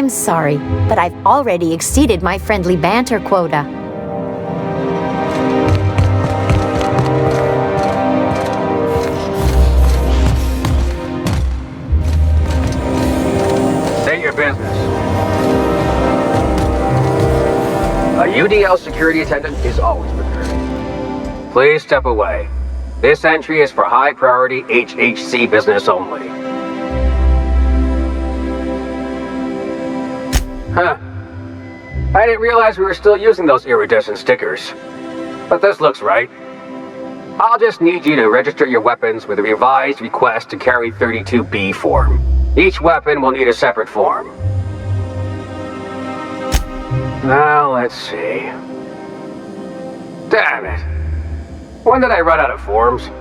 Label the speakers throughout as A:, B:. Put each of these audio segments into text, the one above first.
A: I'm sorry, but I've already exceeded my friendly banter quota.
B: State your business. A UDL security attendant is always prepared. Please step away. This entry is for high-priority HHC business only. Huh. I didn't realize we were still using those iridescent stickers. But this looks right. I'll just need you to register your weapons with a revised request to carry 32B form. Each weapon will need a separate form. Now, let's see. Damn it. When did I run out of forms?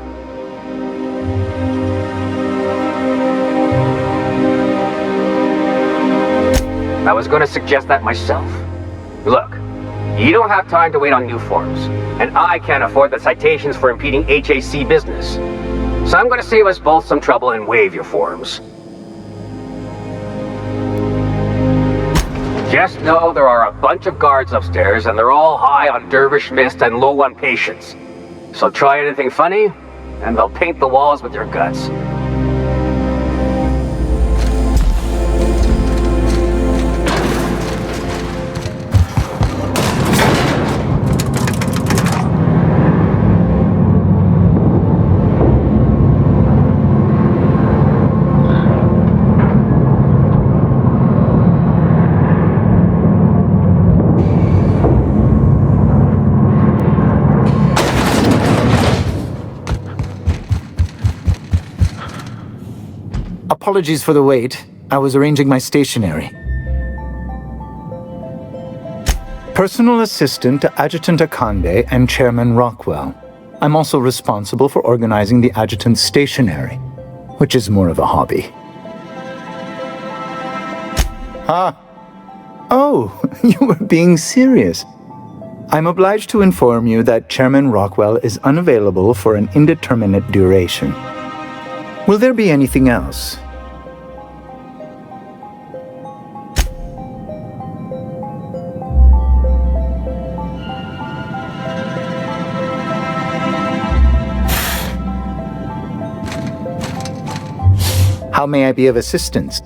B: I was going to suggest that myself. Look, you don't have time to wait on new forms, and I can't afford the citations for impeding HAC business. So I'm going to save us both some trouble and waive your forms. Just know there are a bunch of guards upstairs, and they're all high on dervish mist and low on patience. So try anything funny, and they'll paint the walls with your guts.
C: Apologies for the wait. I was arranging my stationery. Personal assistant to Adjutant Akande and Chairman Rockwell. I'm also responsible for organizing the adjutant's stationery, which is more of a hobby. Ah. Oh, you were being serious. I'm obliged to inform you that Chairman Rockwell is unavailable for an indeterminate duration. Will there be anything else? How may I be of assistance?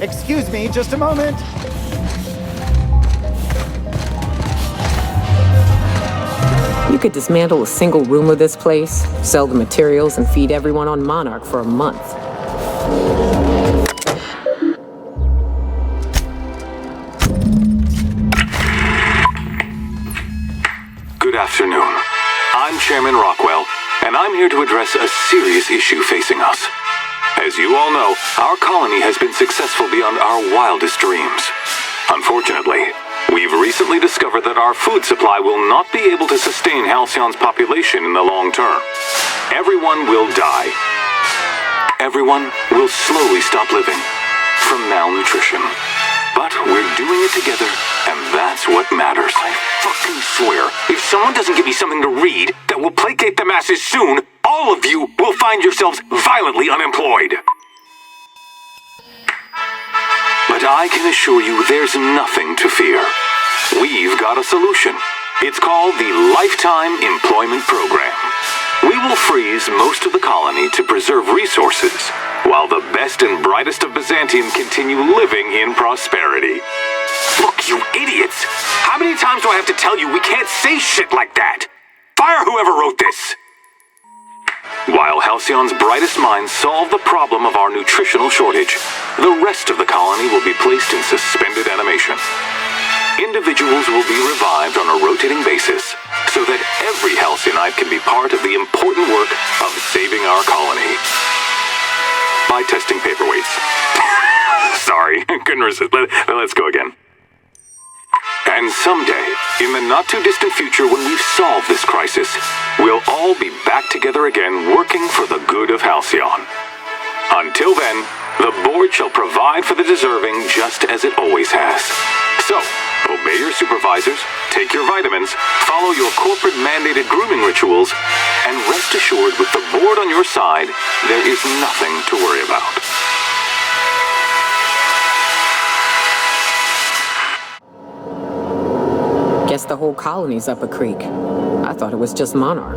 C: Excuse me, just a moment.
D: You could dismantle a single room of this place, sell the materials, and feed everyone on Monarch for a month.
E: Good afternoon. I'm Chairman Rockwell, and I'm here to address a serious issue facing us. As you all know, our colony has been successful beyond our wildest dreams. Unfortunately, we've recently discovered that our food supply will not be able to sustain Halcyon's population in the long term. everyone will die. Everyone will slowly stop living from malnutrition. But we're doing it together, and that's what matters. I fucking swear, if someone doesn't give me something to read that will placate the masses soon, all of you will find yourselves violently unemployed. But I can assure you there's nothing to fear. We've got a solution. It's called the Lifetime Employment Program. We will freeze most of the colony to preserve resources, while the best and brightest of Byzantium continue living in prosperity. Look, you idiots! How many times do I have to tell you we can't say shit like that? Fire whoever wrote this! While Halcyon's brightest minds solve the problem of our nutritional shortage, the rest of the colony will be placed in suspended animation. Individuals will be revived on a rotating basis, so that every Halcyonite can be part of the important work of saving our colony. By testing paperweights. Sorry, couldn't resist. Let's go again. And someday, in the not-too-distant future when we've solved this crisis, we'll all be back together again working for the good of Halcyon. Until then, the board shall provide for the deserving just as it always has. So, obey your supervisors, take your vitamins, follow your corporate-mandated grooming rituals, and rest assured with the board on your side, there is nothing to worry about.
D: Guess the whole colony's up a creek. I thought it was just Monarch.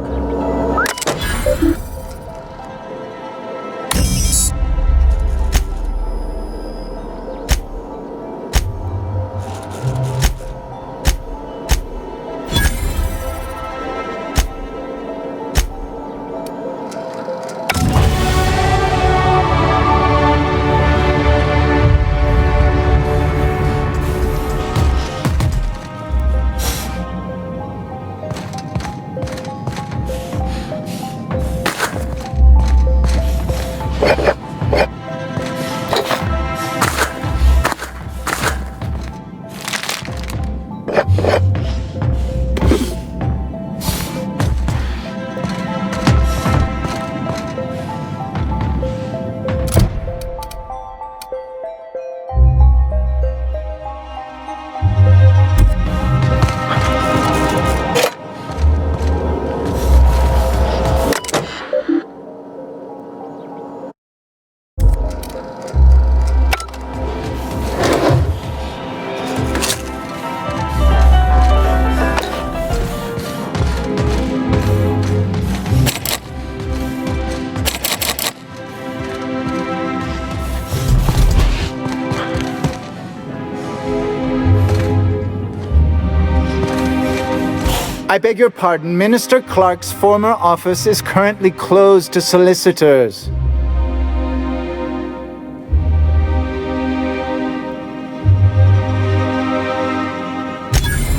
C: I beg your pardon, Minister Clark's former office is currently closed to solicitors.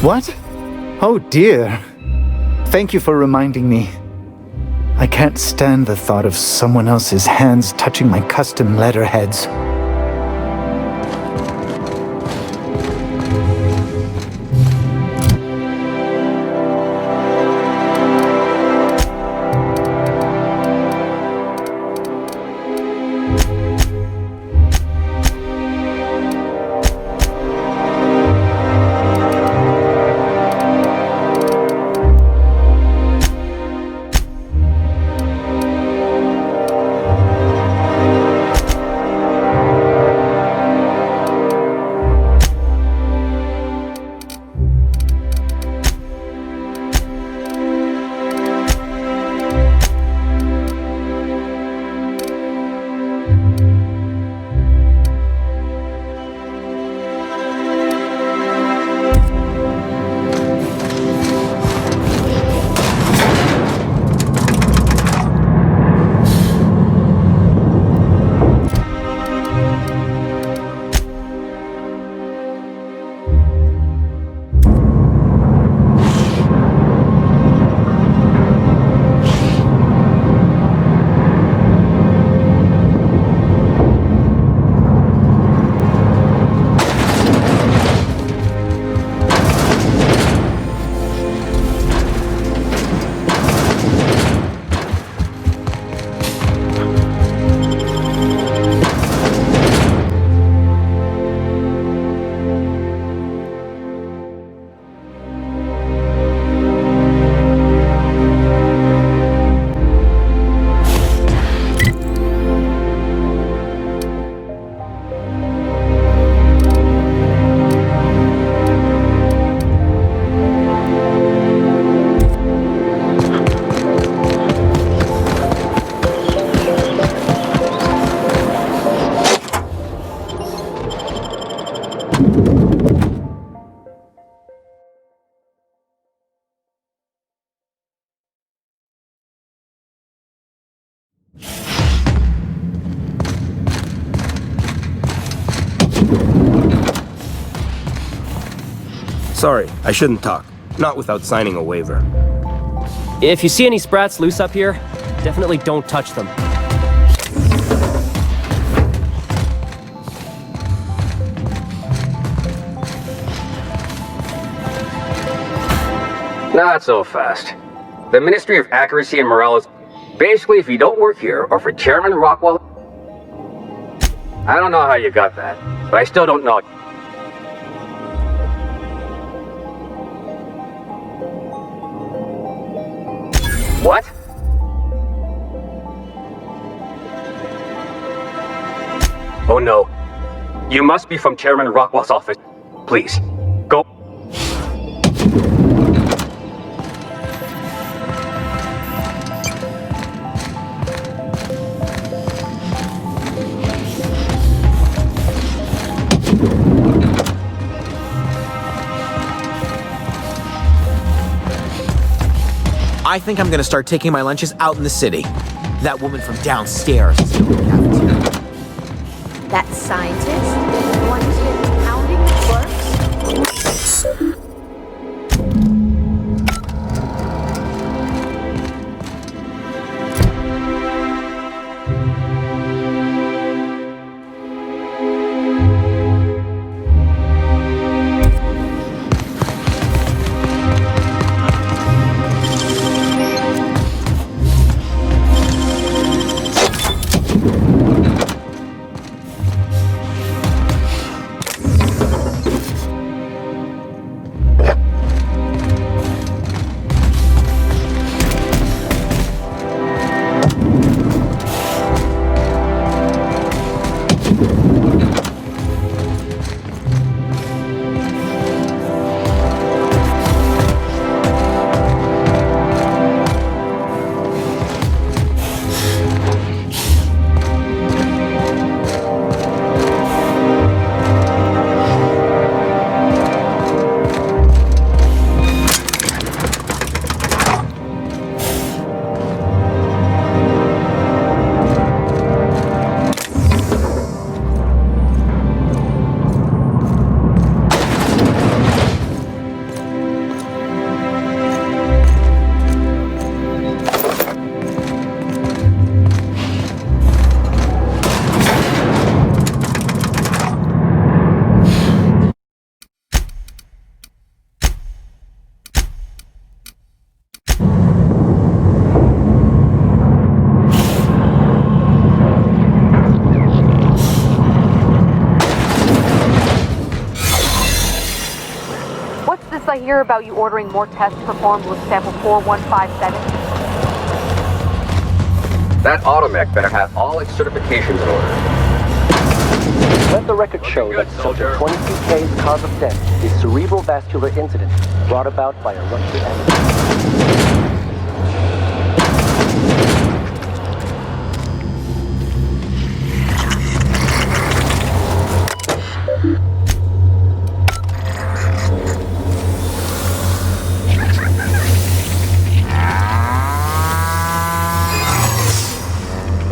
C: What? Oh dear. Thank you for reminding me. I can't stand the thought of someone else's hands touching my custom letterheads.
F: Sorry, I shouldn't talk. Not without signing a waiver.
G: If you see any sprats loose up here, definitely don't touch them.
B: Not so fast. The Ministry of Accuracy and Morale is... Basically, if you don't work here, or for Chairman Rockwell... I don't know how you got that, but I still don't know. What? Oh no. You must be from Chairman Rockwell's office. Please, go.
H: I think I'm gonna start taking my lunches out in the city. That woman from downstairs is still in the cafeteria.
A: That scientist? The one who's been pounding the clerks?
I: I hear about you ordering more tests performed with sample 4157.
B: That automech better have all its certifications in order.
J: Let the record show that Subject 22K's cause of death is cerebral vascular incident brought about by a ruptured aneurysm.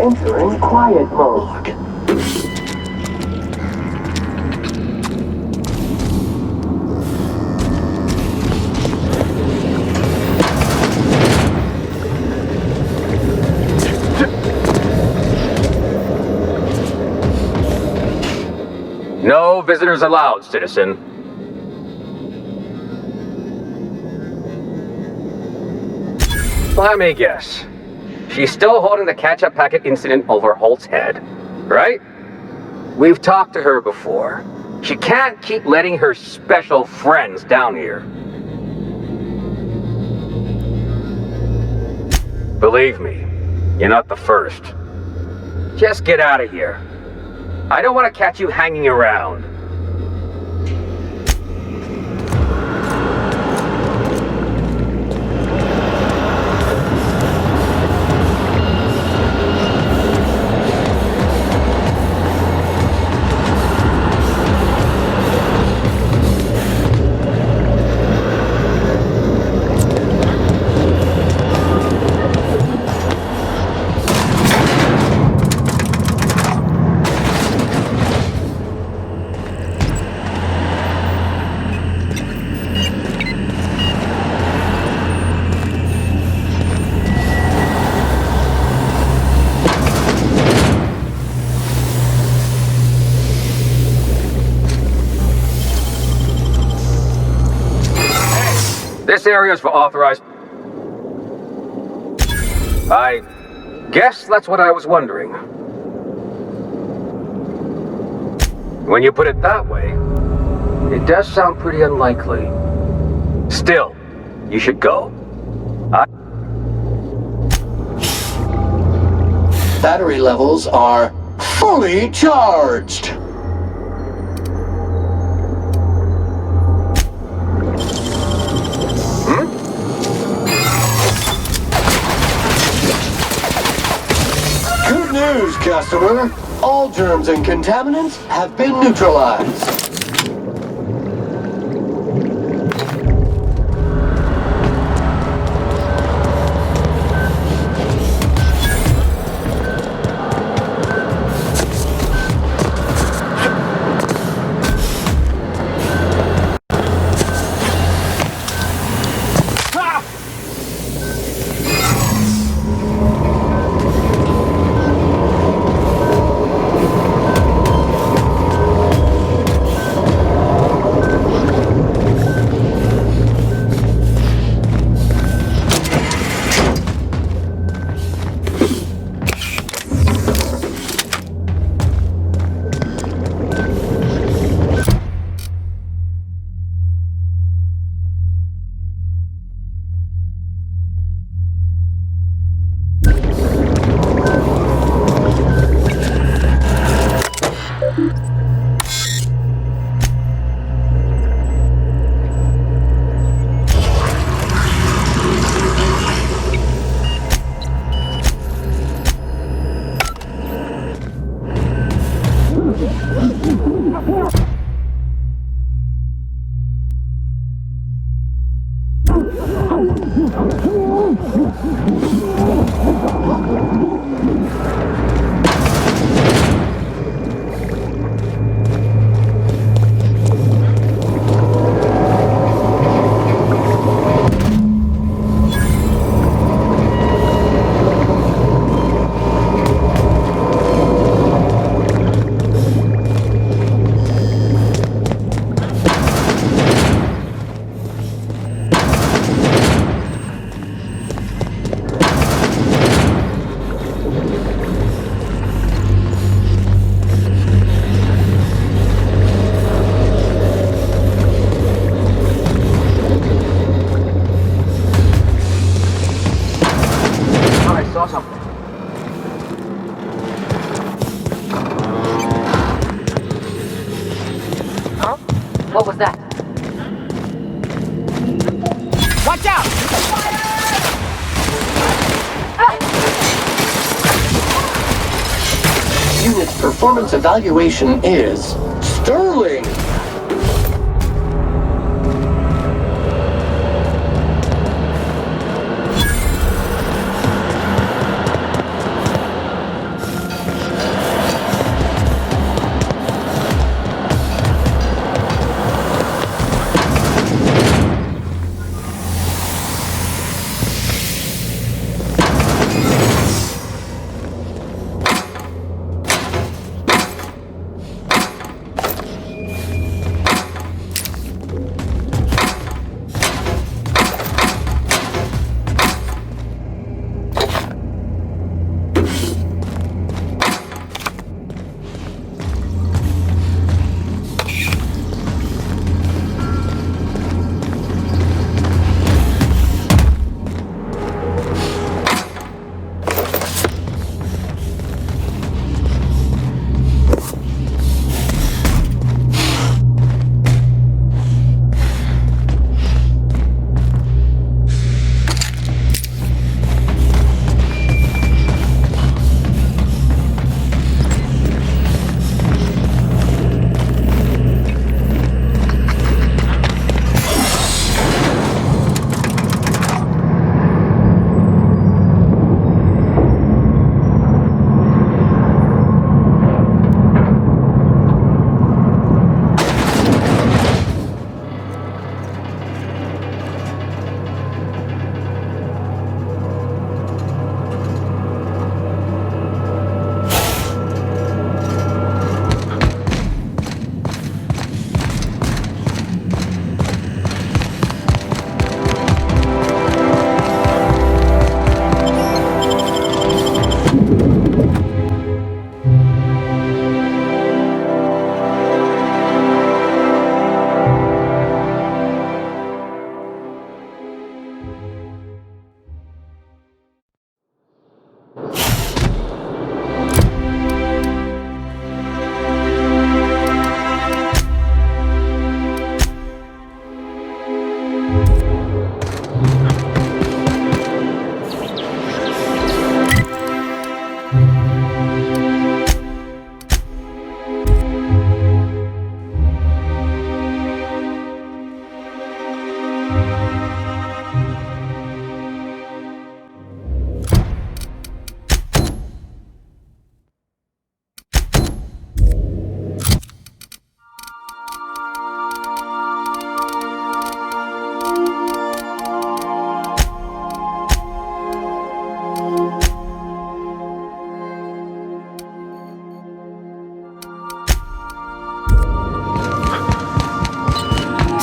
J: Entering quiet mode.
B: No visitors allowed, citizen. Let me guess. She's still holding the catch-up packet incident over Holt's head, right? We've talked to her before. She can't keep letting her special friends down here. Believe me, you're not the first. Just get out of here. I don't want to catch you hanging around. This area is for authorized... I guess that's what I was wondering. When you put it that way, it does sound pretty unlikely. Still, you should go.
K: Battery levels are fully charged. Good news, customer. All germs and contaminants have been neutralized.
I: What was that?
H: Watch out!
K: Unit's performance evaluation is sterling.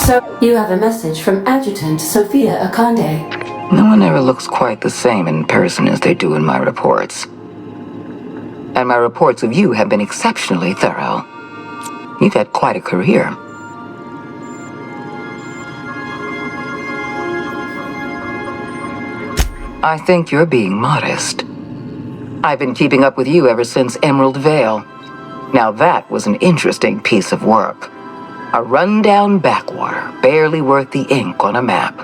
L: You have a message from Adjutant Sophia Akande.
M: No one ever looks quite the same in person as they do in my reports. And my reports of you have been exceptionally thorough. You've had quite a career. I think you're being modest. I've been keeping up with you ever since Emerald Vale. Now that was an interesting piece of work. A rundown backwater, barely worth the ink on a map.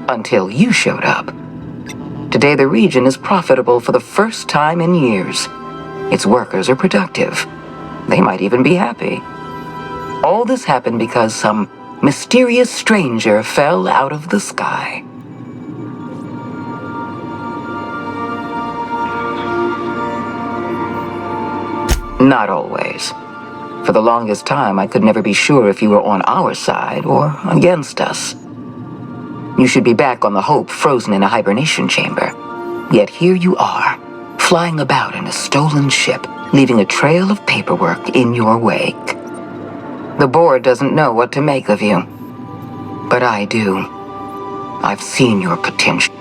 M: Until you showed up. Today the region is profitable for the first time in years. Its workers are productive. They might even be happy. All this happened because some mysterious stranger fell out of the sky. Not always. For the longest time, I could never be sure if you were on our side or against us. You should be back on the Hope, frozen in a hibernation chamber. Yet here you are, flying about in a stolen ship, leaving a trail of paperwork in your wake. The board doesn't know what to make of you. But I do. I've seen your potential.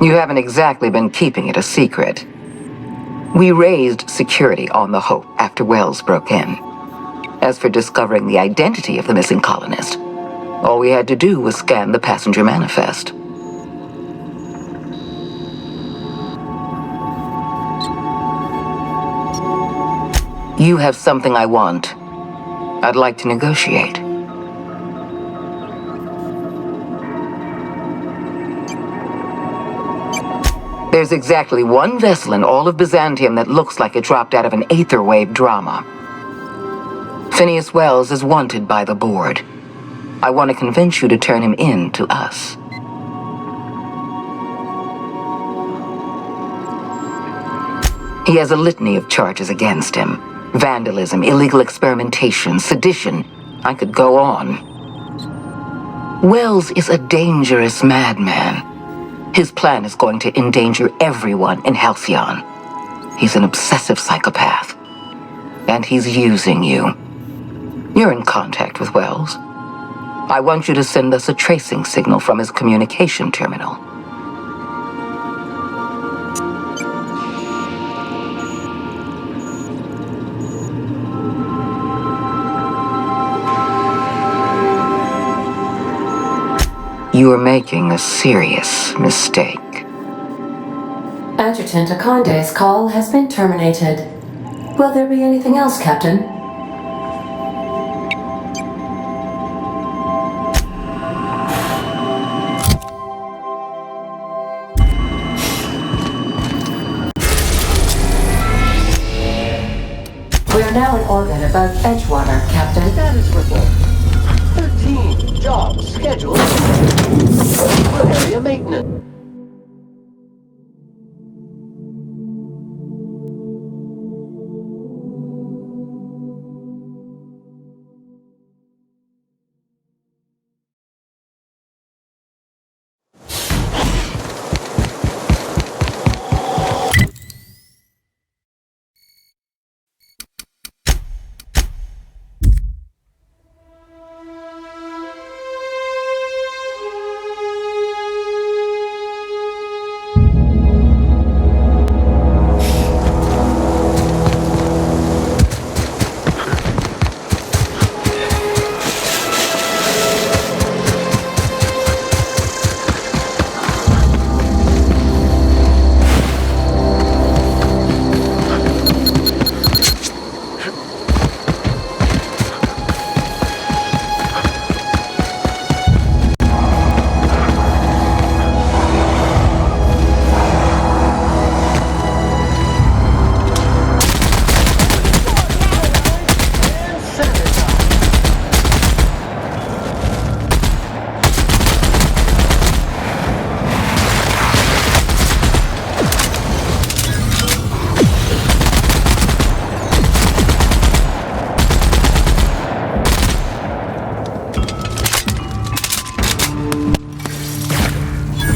M: You haven't exactly been keeping it a secret. We raised security on the Hope after Wells broke in. As for discovering the identity of the missing colonist, all we had to do was scan the passenger manifest. You have something I want. I'd like to negotiate. There's exactly one vessel in all of Byzantium that looks like it dropped out of an Aetherwave drama. Phineas Wells is wanted by the board. I want to convince you to turn him in to us. He has a litany of charges against him. Vandalism, illegal experimentation, sedition. I could go on. Wells is a dangerous madman. His plan is going to endanger everyone in Halcyon. He's an obsessive psychopath. And he's using you. You're in contact with Wells. I want you to send us a tracing signal from his communication terminal. You are making a serious mistake.
L: Adjutant Akande's call has been terminated. Will there be anything else, Captain? We are now in orbit above Edgewater, Captain.
K: Status report. 13 jobs scheduled for area maintenance.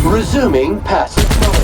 K: Resuming passive mode.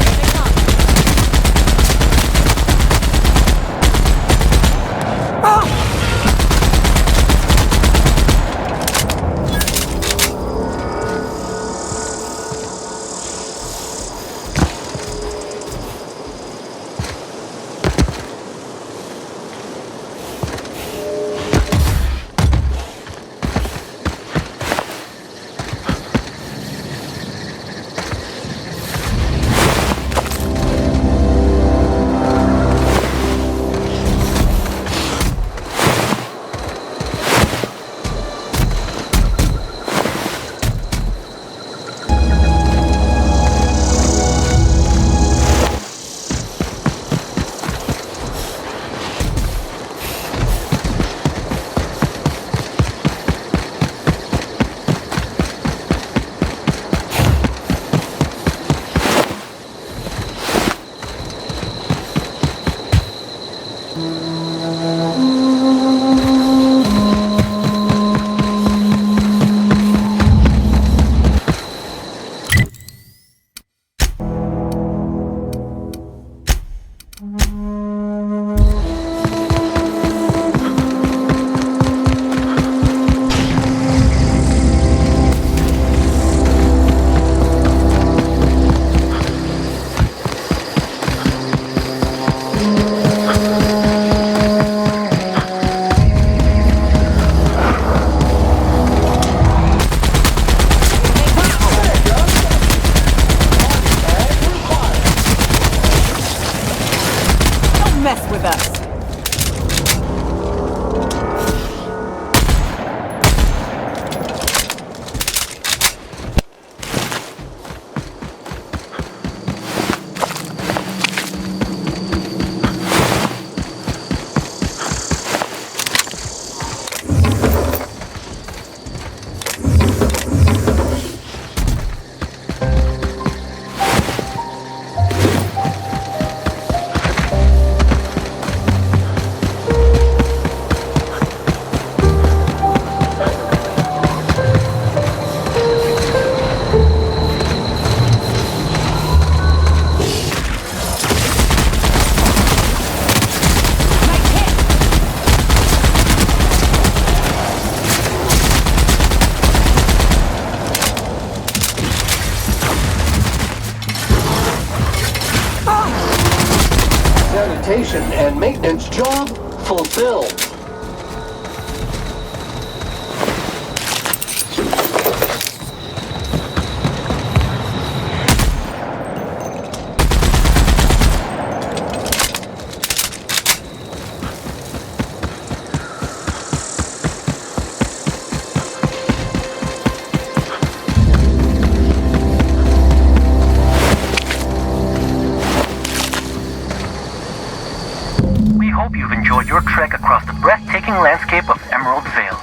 D: Mess with us.
K: Sanitation and maintenance job fulfilled.
J: We hope you've enjoyed your trek across the breathtaking landscape of Emerald Vale,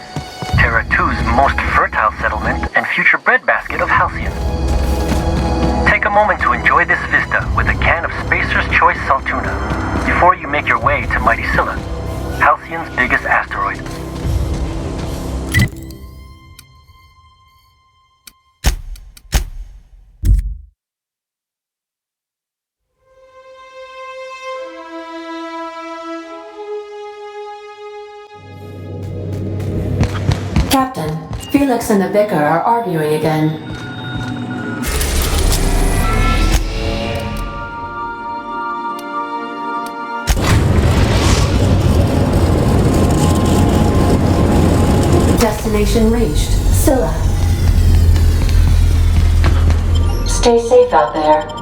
J: Terra 2's most fertile settlement and future breadbasket of Halcyon. Take a moment to enjoy this vista with a can of Spacer's Choice Saltuna before you make your way to Mighty Scylla, Halcyon's biggest asteroid.
L: Captain, Felix and the Vicar are arguing again. Destination reached. Scylla. Stay safe out there.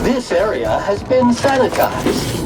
K: This area has been sanitized.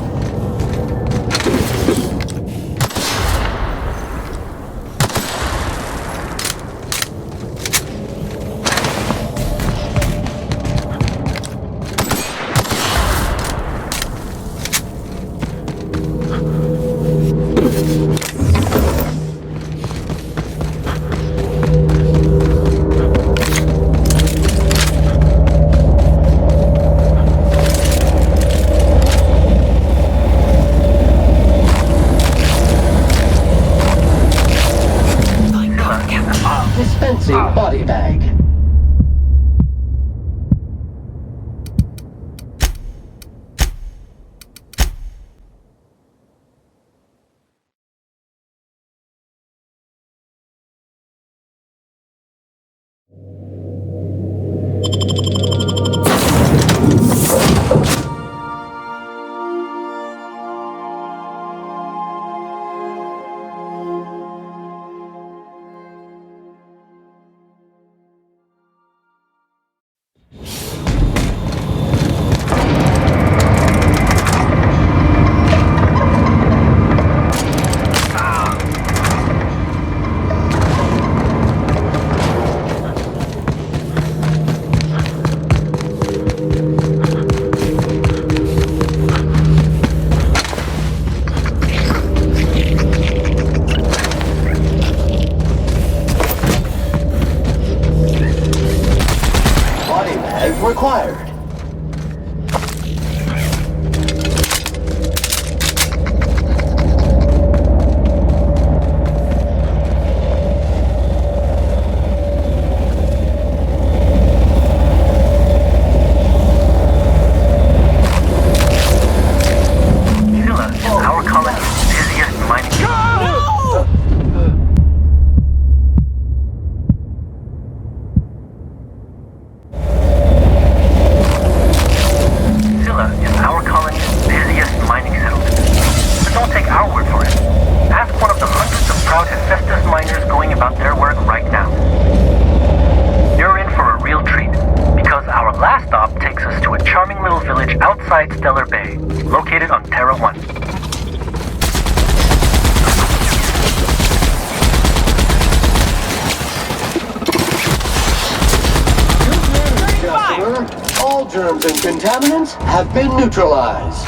K: germs and contaminants have been neutralized.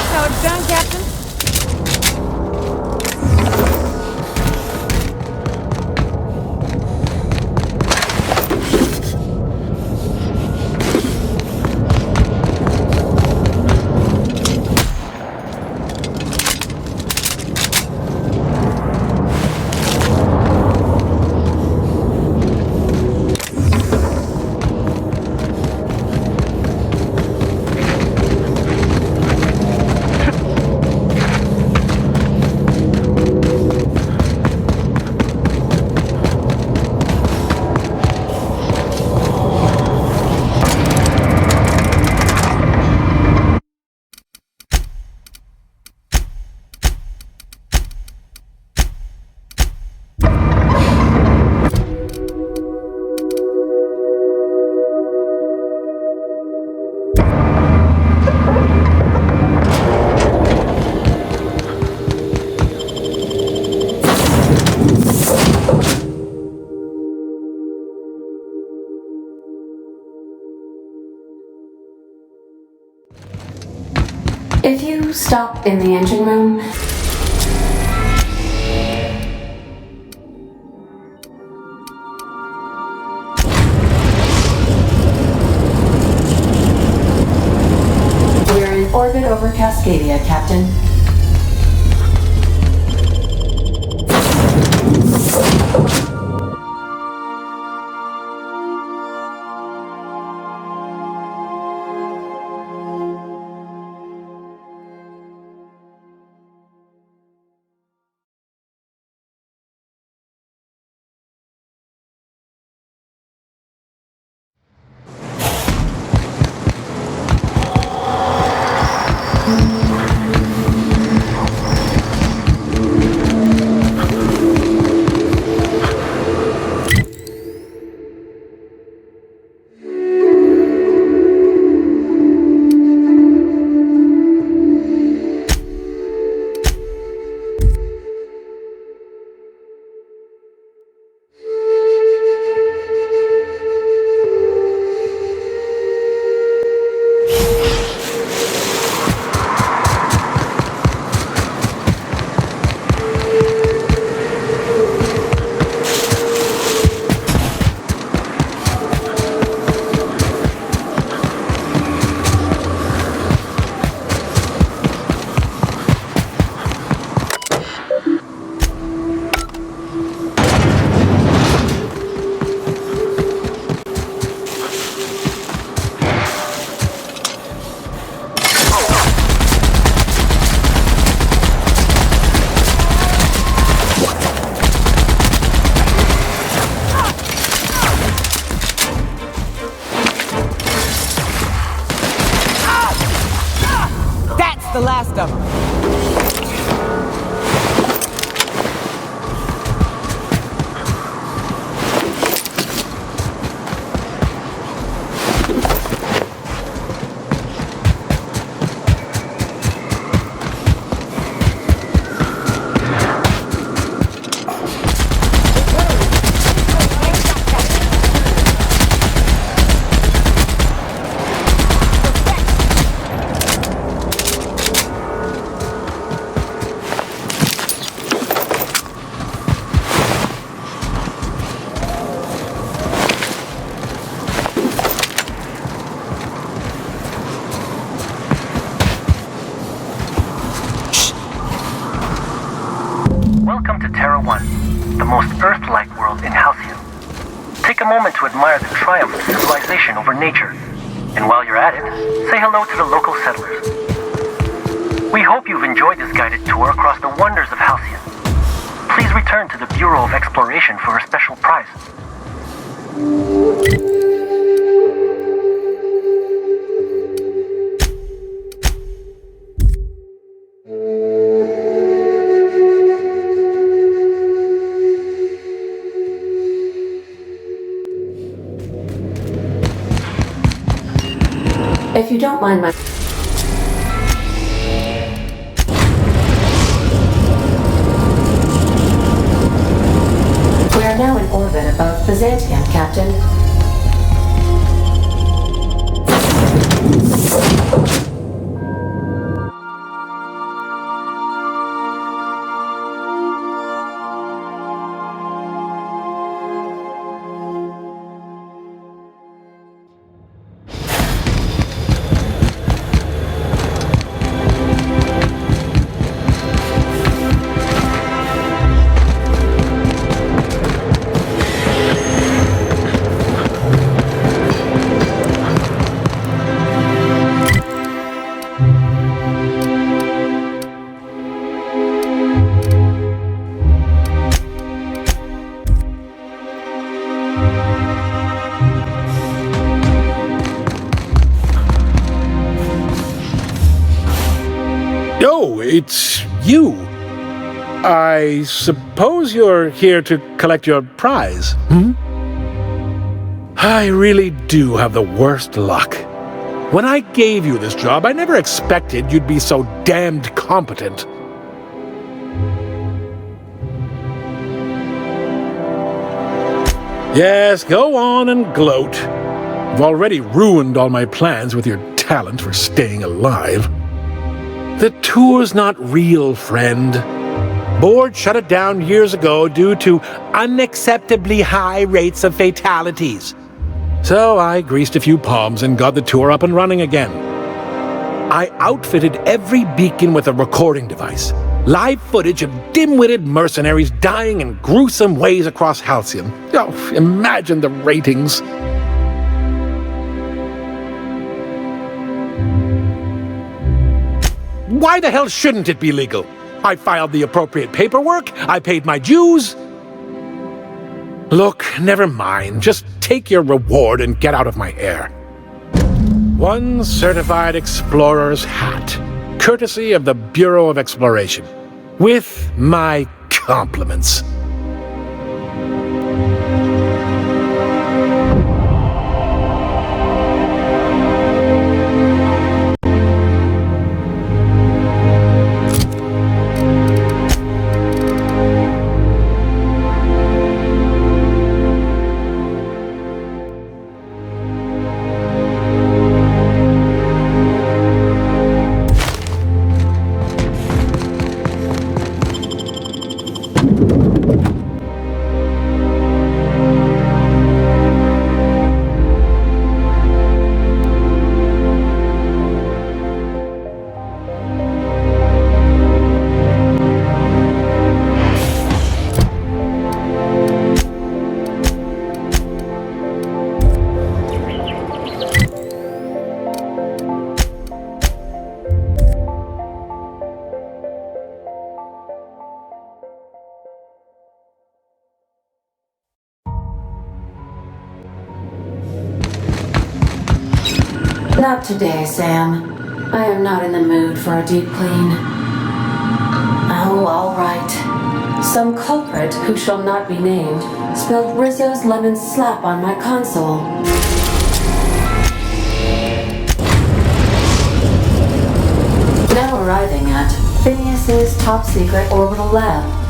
A: How it's done, Captain?
L: If you stop in the engine room, we're in orbit over Cascadia, Captain.
N: The last of them.
J: Welcome to Terra 1, the most Earth-like world in Halcyon. Take a moment to admire the triumph of civilization over nature. And while you're at it, say hello to the local settlers. We hope you've enjoyed this guided tour across the wonders of Halcyon. Please return to the Bureau of Exploration for a special prize.
L: If you don't mind my... of Byzantium, Captain.
O: Oh, it's you. I suppose you're here to collect your prize, hmm? I really do have the worst luck. When I gave you this job, I never expected you'd be so damned competent. Yes, go on and gloat. You've already ruined all my plans with your talent for staying alive. The tour's not real, friend. Board shut it down years ago due to unacceptably high rates of fatalities. So I greased a few palms and got the tour up and running again. I outfitted every beacon with a recording device. Live footage of dim-witted mercenaries dying in gruesome ways across Halcyon. Oh, imagine the ratings. Why the hell shouldn't it be legal? I filed the appropriate paperwork, I paid my dues. Look, never mind. Just take your reward and get out of my hair. One certified explorer's hat, courtesy of the Bureau of Exploration. With my compliments.
L: Not today, Sam. I am not in the mood for a deep clean. Oh, all right. Some culprit who shall not be named spilled Rizzo's lemon slap on my console. Now arriving at Phineas's top secret orbital lab.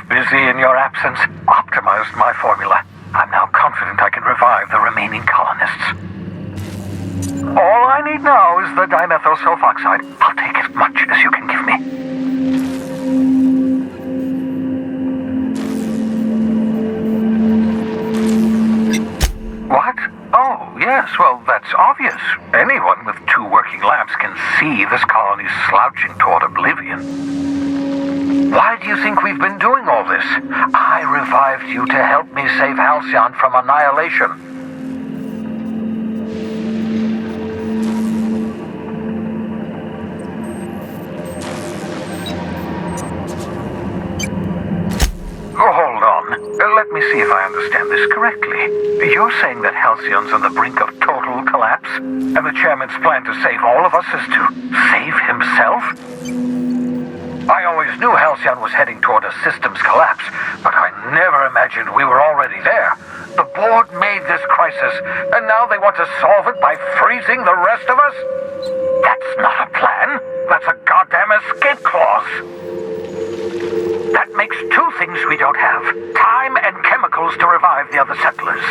J: Busy in your absence, optimized my formula. I'm now confident I can revive the remaining colonists. All I need now is the dimethyl sulfoxide. I'll take as much as you can give me. What? Oh, yes, well, that's obvious. Anyone with 2 working labs can see this colony's slouching toward oblivion. Why do you think we've been doing all this? I revived you to help me save Halcyon from annihilation. Oh, hold on. Let me see if I understand this correctly. You're saying that Halcyon's on the brink of total chairman's plan to save all of us is to save himself? I always knew Halcyon was heading toward a systems collapse, but I never imagined we were already there. The board made this crisis, and now they want to solve it by freezing the rest of us? That's not a plan. That's a goddamn escape clause. That makes two things we don't have: time and chemicals to revive the other settlers.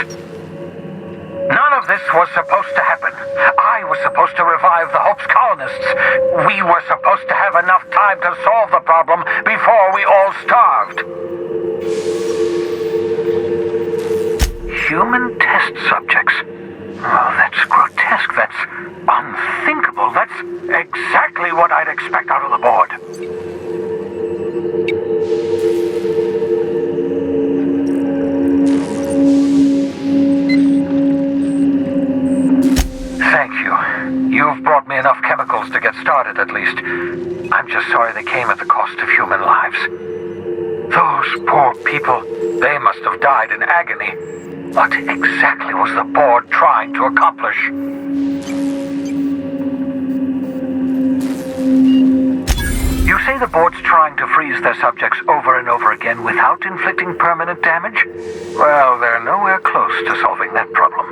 J: None of this was supposed to happen. I was supposed to revive the Hope's colonists. We were supposed to have enough time to solve the problem before we all starved. Human test subjects. Oh, that's grotesque. That's unthinkable. That's exactly what I'd expect out of the board. Thank you. You've brought me enough chemicals to get started, at least. I'm just sorry they came at the cost of human lives. Those poor people, they must have died in agony. What exactly was the board trying to accomplish? You say the board's trying to freeze their subjects over and over again without inflicting permanent damage? Well, they're nowhere close to solving that problem.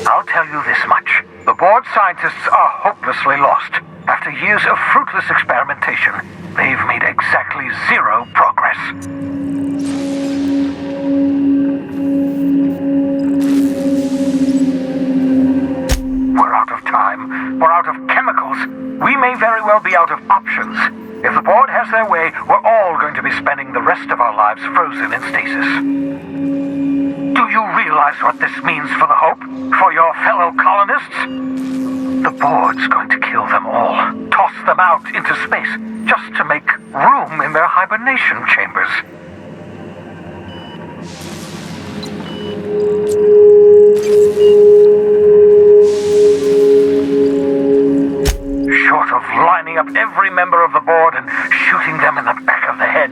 J: I'll tell you this much. The board scientists are hopelessly lost. After years of fruitless experimentation, they've made exactly zero progress. We're out of time. We're out of chemicals. We may very well be out of options. If the board has their way, we're all going to be spending the rest of our lives frozen in stasis. Do you realize what this means for the Hope? For your fellow colonists? The board's going to kill them all. Toss them out into space, just to make room in their hibernation chambers. Short of lining up every member of the board and shooting them in the back of the head.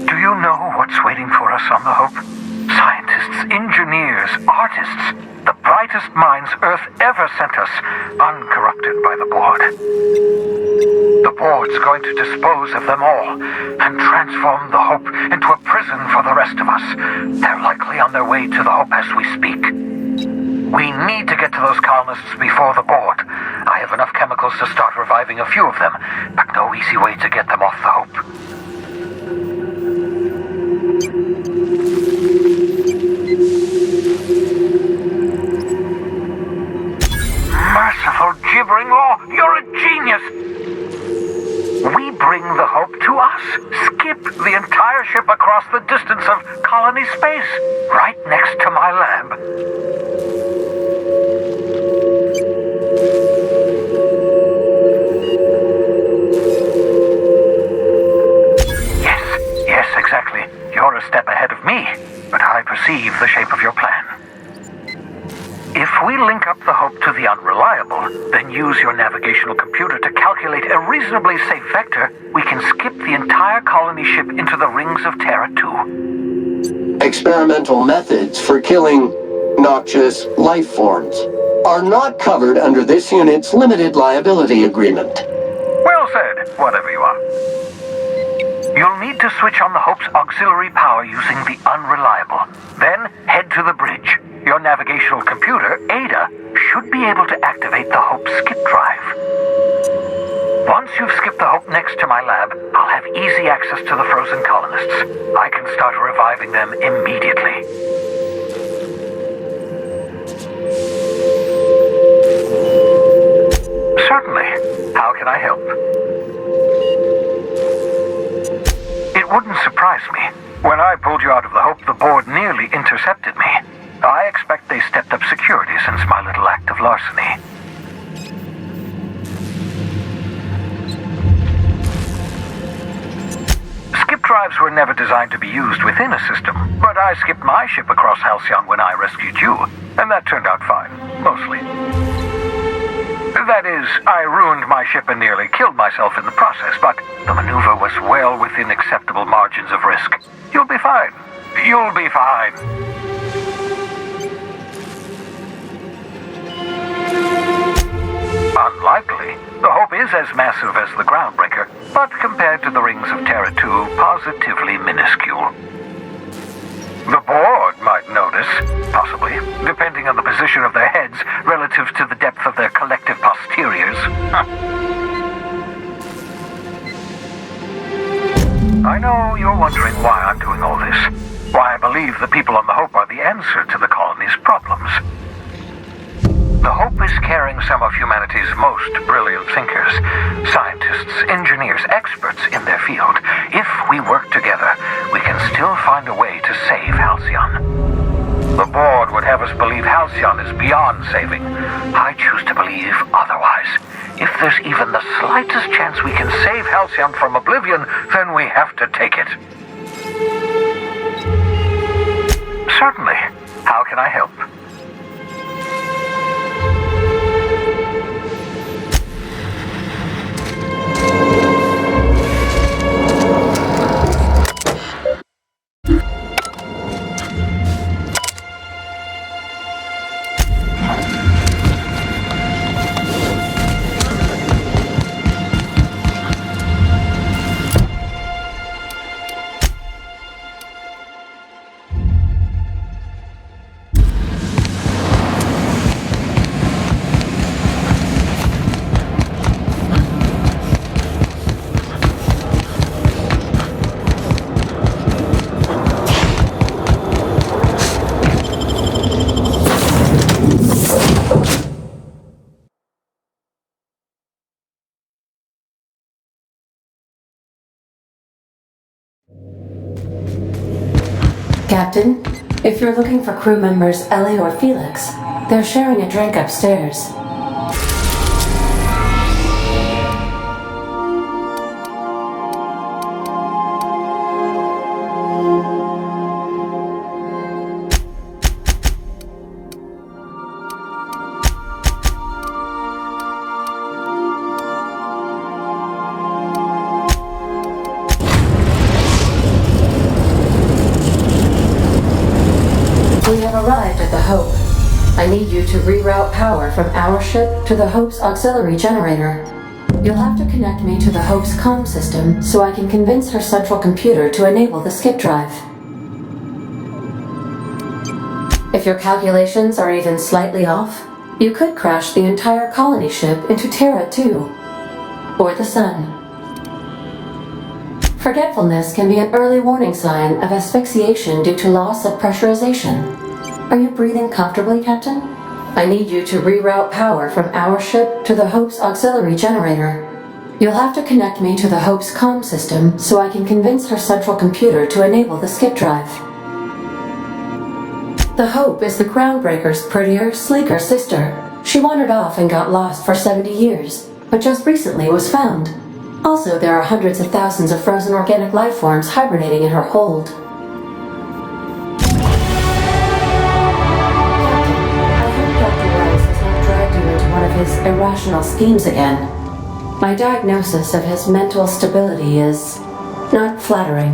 J: Do you know what's waiting for us on the Hope? Scientists, engineers, artists, the brightest minds Earth ever sent us, uncorrupted by the board. The board's going to dispose of them all and transform the Hope into a prison for the rest of us. They're likely on their way to the Hope as we speak. We need to get to those colonists before the board. I have enough chemicals to start reviving a few of them, but no easy way to get them off the Hope. Merciful gibbering law, you're a genius! We bring the Hope to us. Skip the entire ship across the distance of colony space, right next to my lab. Yes, exactly. You're a step ahead of me, but I perceive the shape of your plan. If we link up the Hope to the Unreliable, then use your navigational computer to calculate a reasonably safe vector, we can skip the entire colony ship into the rings of Terra 2.
K: Experimental methods for killing noxious life forms are not covered under this unit's limited liability agreement.
J: Well said, whatever you are. You'll need to switch on the Hope's auxiliary power using the Unreliable. Then head to the bridge. Your navigational computer, Ada, should be able to activate the Hope skip drive. Once you've skipped the Hope next to my lab, I'll have easy access to the frozen colonists. I can start reviving them immediately. Certainly. How can I help? It wouldn't surprise me. When I pulled you out of the Hope, the board nearly intercepted me. I expect they stepped up security since my little act of larceny. Skip drives were never designed to be used within a system, but I skipped my ship across Halcyon when I rescued you, and that turned out fine, mostly. That is, I ruined my ship and nearly killed myself in the process, but the maneuver was well within acceptable margins of risk. You'll be fine. You'll be fine.
P: as massive as the Groundbreaker, but compared to the rings of Terra 2, positively minuscule. The board might notice, possibly, depending on the position of their heads relative to the depth of their collective posteriors. I know you're wondering why I'm doing all this. Why I believe the people on the Hope are the answer to the colony's problems. The Hope is carrying some of humanity's most brilliant thinkers, scientists, engineers, experts in their field. If we work together, we can still find a way to save Halcyon. The board would have us believe Halcyon is beyond saving. I choose to believe otherwise. If there's even the slightest chance we can save Halcyon from oblivion, then we have to take it. Certainly. How can I help?
L: Captain, if you're looking for crew members Ellie or Felix, they're sharing a drink upstairs. We have arrived at the Hope. I need you to reroute power from our ship to the Hope's auxiliary generator. You'll have to connect me to the Hope's comm system so I can convince her central computer to enable the skip drive. If your calculations are even slightly off, you could crash the entire colony ship into Terra 2, or the Sun. Forgetfulness can be an early warning sign of asphyxiation due to loss of pressurization. Are you breathing comfortably, Captain? I need you to reroute power from our ship to the Hope's auxiliary generator. You'll have to connect me to the Hope's comm system so I can convince her central computer to enable the skip drive. The Hope is the Groundbreaker's prettier, sleeker sister. She wandered off and got lost for 70 years, but just recently was found. Also, there are hundreds of thousands of frozen organic life forms hibernating in her hold. One of his irrational schemes again. My diagnosis of his mental stability is not flattering.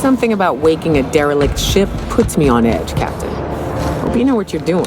D: Something about waking a derelict ship puts me on edge, Captain. Hope you know what you're doing.